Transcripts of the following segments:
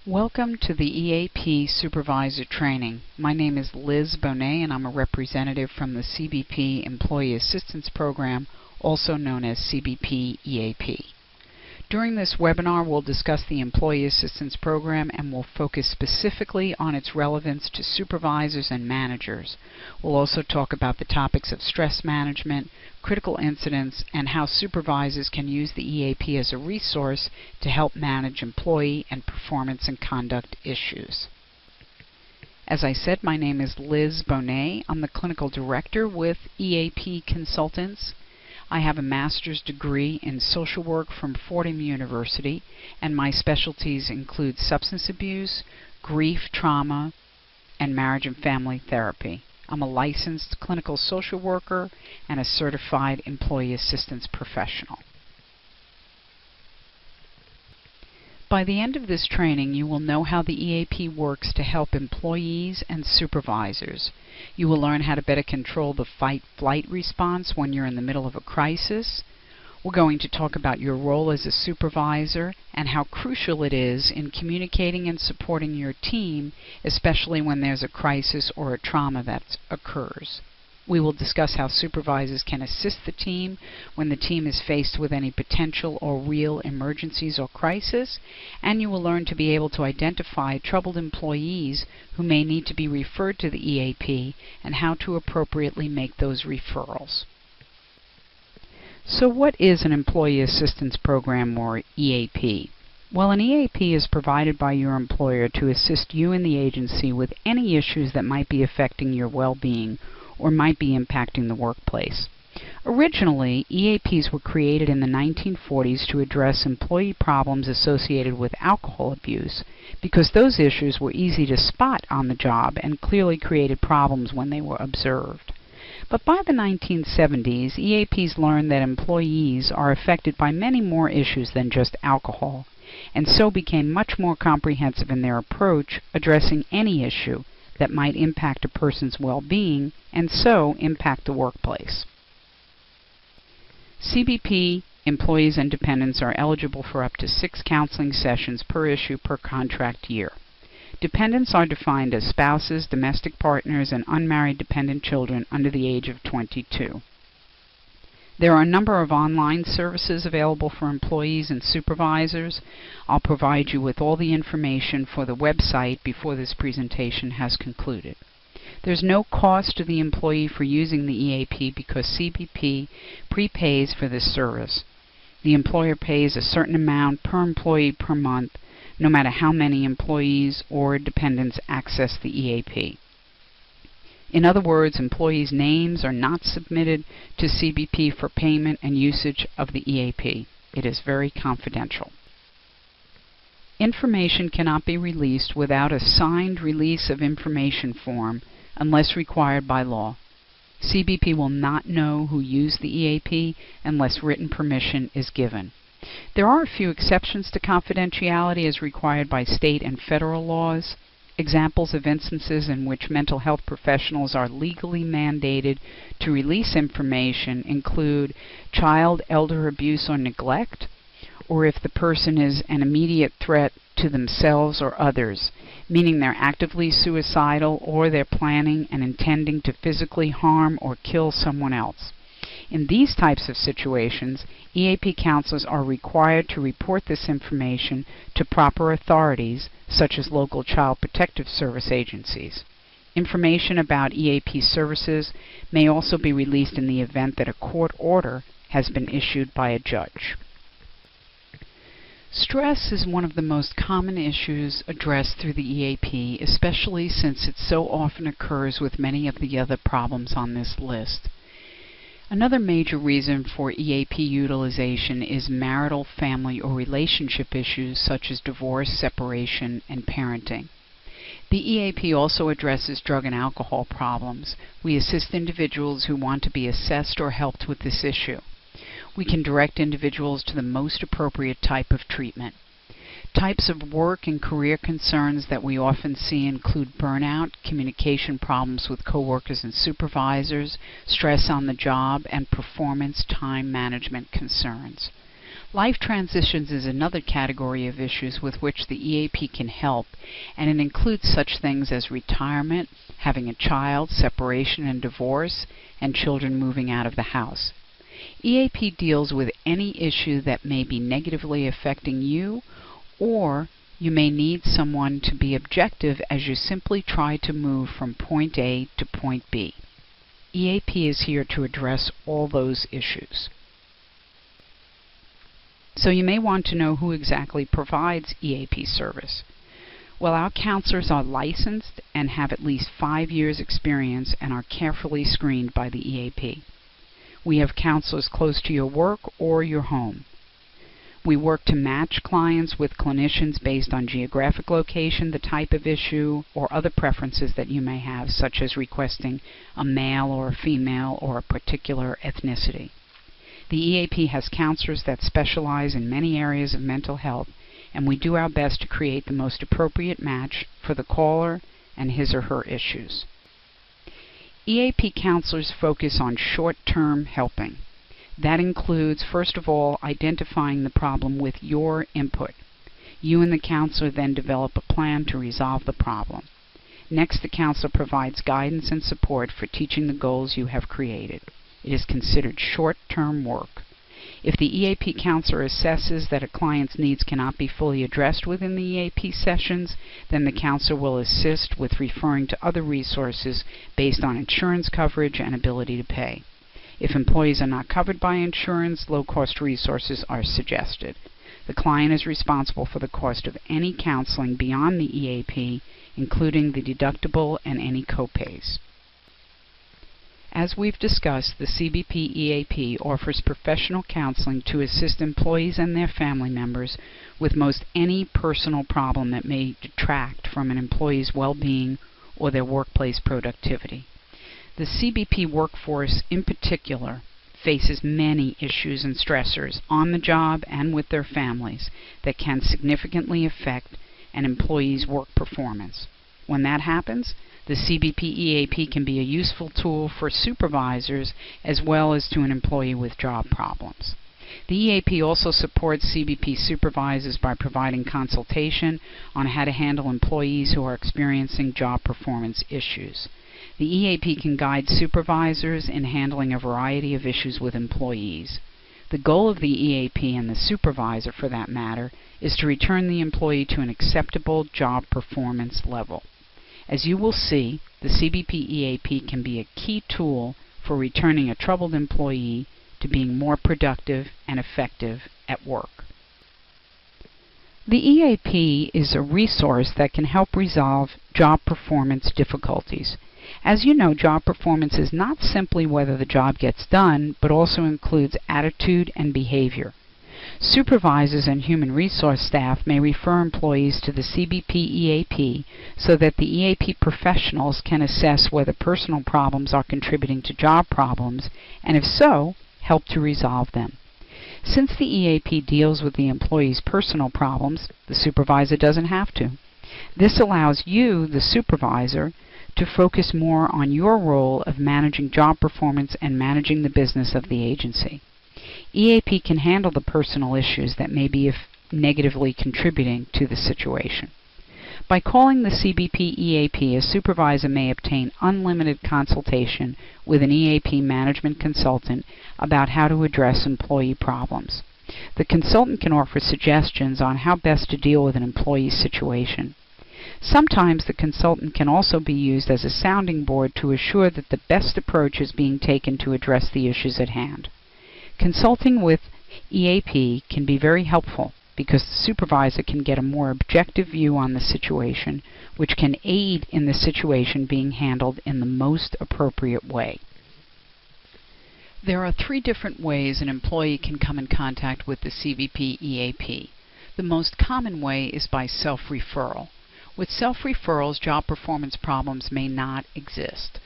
Welcome to the EAP Supervisor Training. My name is Liz Bonet and I'm a representative from the CBP Employee Assistance Program, also known as CBP EAP. During this webinar, we'll discuss the Employee Assistance Program and we'll focus specifically on its relevance to supervisors and managers. We'll also talk about the topics of stress management, critical incidents, and how supervisors can use the EAP as a resource to help manage employee and performance and conduct issues. As I said, my name is Liz Bonet. I'm the Clinical Director with EAP Consultants. I have a master's degree in social work from Fordham University, and my specialties include substance abuse, grief, trauma, and marriage and family therapy. I'm a licensed clinical social worker and a certified employee assistance professional. By the end of this training, you will know how the EAP works to help employees and supervisors. You will learn how to better control the fight-flight response when you're in the middle of a crisis. We're going to talk about your role as a supervisor and how crucial it is in communicating and supporting your team, especially when there's a crisis or a trauma that occurs. We will discuss how supervisors can assist the team when the team is faced with any potential or real emergencies or crisis, and you will learn to be able to identify troubled employees who may need to be referred to the EAP and how to appropriately make those referrals. So what is an Employee Assistance Program, or EAP? Well, an EAP is provided by your employer to assist you and the agency with any issues that might be affecting your well-being or might be impacting the workplace. Originally, EAPs were created in the 1940s to address employee problems associated with alcohol abuse, because those issues were easy to spot on the job and clearly created problems when they were observed. But by the 1970s, EAPs learned that employees are affected by many more issues than just alcohol, and so became much more comprehensive in their approach, addressing any issue that might impact a person's well-being and so impact the workplace. CBP employees and dependents are eligible for up to 6 counseling sessions per issue per contract year. Dependents are defined as spouses, domestic partners, and unmarried dependent children under the age of 22. There are a number of online services available for employees and supervisors. I'll provide you with all the information for the website before this presentation has concluded. There's no cost to the employee for using the EAP because CBP prepays for this service. The employer pays a certain amount per employee per month, no matter how many employees or dependents access the EAP. In other words, employees' names are not submitted to CBP for payment and usage of the EAP. It is very confidential. Information cannot be released without a signed release of information form unless required by law. CBP will not know who used the EAP unless written permission is given. There are a few exceptions to confidentiality as required by state and federal laws. Examples of instances in which mental health professionals are legally mandated to release information include child elder abuse or neglect, or if the person is an immediate threat to themselves or others, meaning they're actively suicidal or they're planning and intending to physically harm or kill someone else. In these types of situations, EAP counselors are required to report this information to proper authorities, such as local Child Protective Service agencies. Information about EAP services may also be released in the event that a court order has been issued by a judge. Stress is one of the most common issues addressed through the EAP, especially since it so often occurs with many of the other problems on this list. Another major reason for EAP utilization is marital, family, or relationship issues such as divorce, separation, and parenting. The EAP also addresses drug and alcohol problems. We assist individuals who want to be assessed or helped with this issue. We can direct individuals to the most appropriate type of treatment. Types of work and career concerns that we often see include burnout, communication problems with coworkers and supervisors, stress on the job, and performance time management concerns. Life transitions is another category of issues with which the EAP can help, and it includes such things as retirement, having a child, separation and divorce, and children moving out of the house. EAP deals with any issue that may be negatively affecting you, or you may need someone to be objective as you simply try to move from point A to point B. EAP is here to address all those issues. So you may want to know who exactly provides EAP service. Well, our counselors are licensed and have at least 5 years' experience and are carefully screened by the EAP. We have counselors close to your work or your home. We work to match clients with clinicians based on geographic location, the type of issue, or other preferences that you may have, such as requesting a male or a female or a particular ethnicity. The EAP has counselors that specialize in many areas of mental health, and we do our best to create the most appropriate match for the caller and his or her issues. EAP counselors focus on short-term helping. That includes, first of all, identifying the problem with your input. You and the counselor then develop a plan to resolve the problem. Next, the counselor provides guidance and support for teaching the goals you have created. It is considered short-term work. If the EAP counselor assesses that a client's needs cannot be fully addressed within the EAP sessions, then the counselor will assist with referring to other resources based on insurance coverage and ability to pay. If employees are not covered by insurance, low-cost resources are suggested. The client is responsible for the cost of any counseling beyond the EAP, including the deductible and any copays. As we've discussed, the CBP EAP offers professional counseling to assist employees and their family members with most any personal problem that may detract from an employee's well-being or their workplace productivity. The CBP workforce in particular faces many issues and stressors on the job and with their families that can significantly affect an employee's work performance. When that happens, the CBP EAP can be a useful tool for supervisors as well as to an employee with job problems. The EAP also supports CBP supervisors by providing consultation on how to handle employees who are experiencing job performance issues. The EAP can guide supervisors in handling a variety of issues with employees. The goal of the EAP, and the supervisor for that matter, is to return the employee to an acceptable job performance level. As you will see, the CBP EAP can be a key tool for returning a troubled employee to being more productive and effective at work. The EAP is a resource that can help resolve job performance difficulties. As you know, job performance is not simply whether the job gets done, but also includes attitude and behavior. Supervisors and human resource staff may refer employees to the CBP EAP so that the EAP professionals can assess whether personal problems are contributing to job problems, and if so, help to resolve them. Since the EAP deals with the employee's personal problems, the supervisor doesn't have to. This allows you, the supervisor, to focus more on your role of managing job performance and managing the business of the agency. EAP can handle the personal issues that may be negatively contributing to the situation. By calling the CBP EAP, a supervisor may obtain unlimited consultation with an EAP management consultant about how to address employee problems. The consultant can offer suggestions on how best to deal with an employee's situation. Sometimes the consultant can also be used as a sounding board to assure that the best approach is being taken to address the issues at hand. Consulting with EAP can be very helpful because the supervisor can get a more objective view on the situation, which can aid in the situation being handled in the most appropriate way. There are 3 different ways an employee can come in contact with the CBP EAP. The most common way is by self-referral. With self-referrals, job performance problems may not exist.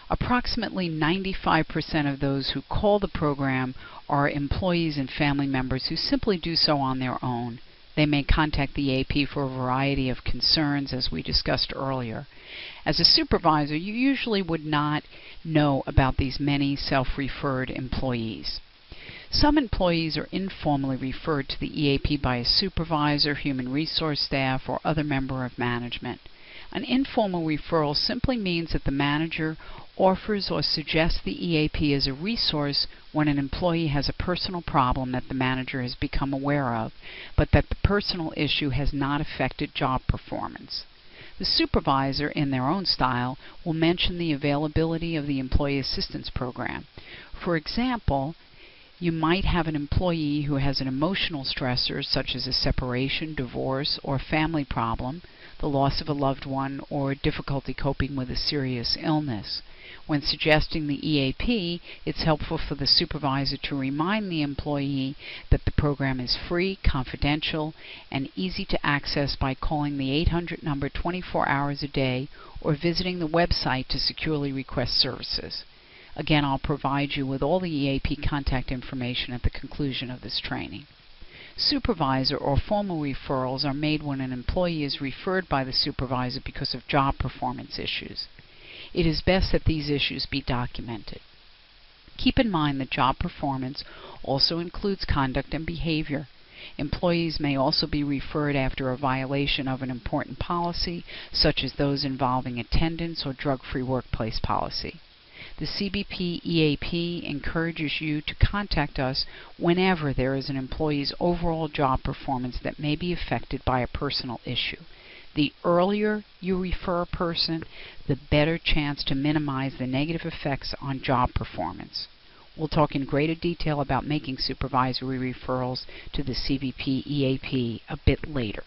Approximately 95% of those who call the program are employees and family members who simply do so on their own. They may contact the EAP for a variety of concerns, as we discussed earlier. As a supervisor, you usually would not know about these many self-referred employees. Some employees are informally referred to the EAP by a supervisor, human resource staff, or other member of management. An informal referral simply means that the manager offers or suggests the EAP as a resource when an employee has a personal problem that the manager has become aware of, but that the personal issue has not affected job performance. The supervisor, in their own style, will mention the availability of the Employee Assistance Program. For example, you might have an employee who has an emotional stressor such as a separation, divorce, or family problem, the loss of a loved one, or difficulty coping with a serious illness. When suggesting the EAP, it's helpful for the supervisor to remind the employee that the program is free, confidential, and easy to access by calling the 800 number 24 hours a day or visiting the website to securely request services. Again, I'll provide you with all the EAP contact information at the conclusion of this training. Supervisor or formal referrals are made when an employee is referred by the supervisor because of job performance issues. It is best that these issues be documented. Keep in mind that job performance also includes conduct and behavior. Employees may also be referred after a violation of an important policy, such as those involving attendance or drug-free workplace policy. The CBP EAP encourages you to contact us whenever there is an employee's overall job performance that may be affected by a personal issue. The earlier you refer a person, the better chance to minimize the negative effects on job performance. We'll talk in greater detail about making supervisory referrals to the CBP EAP a bit later.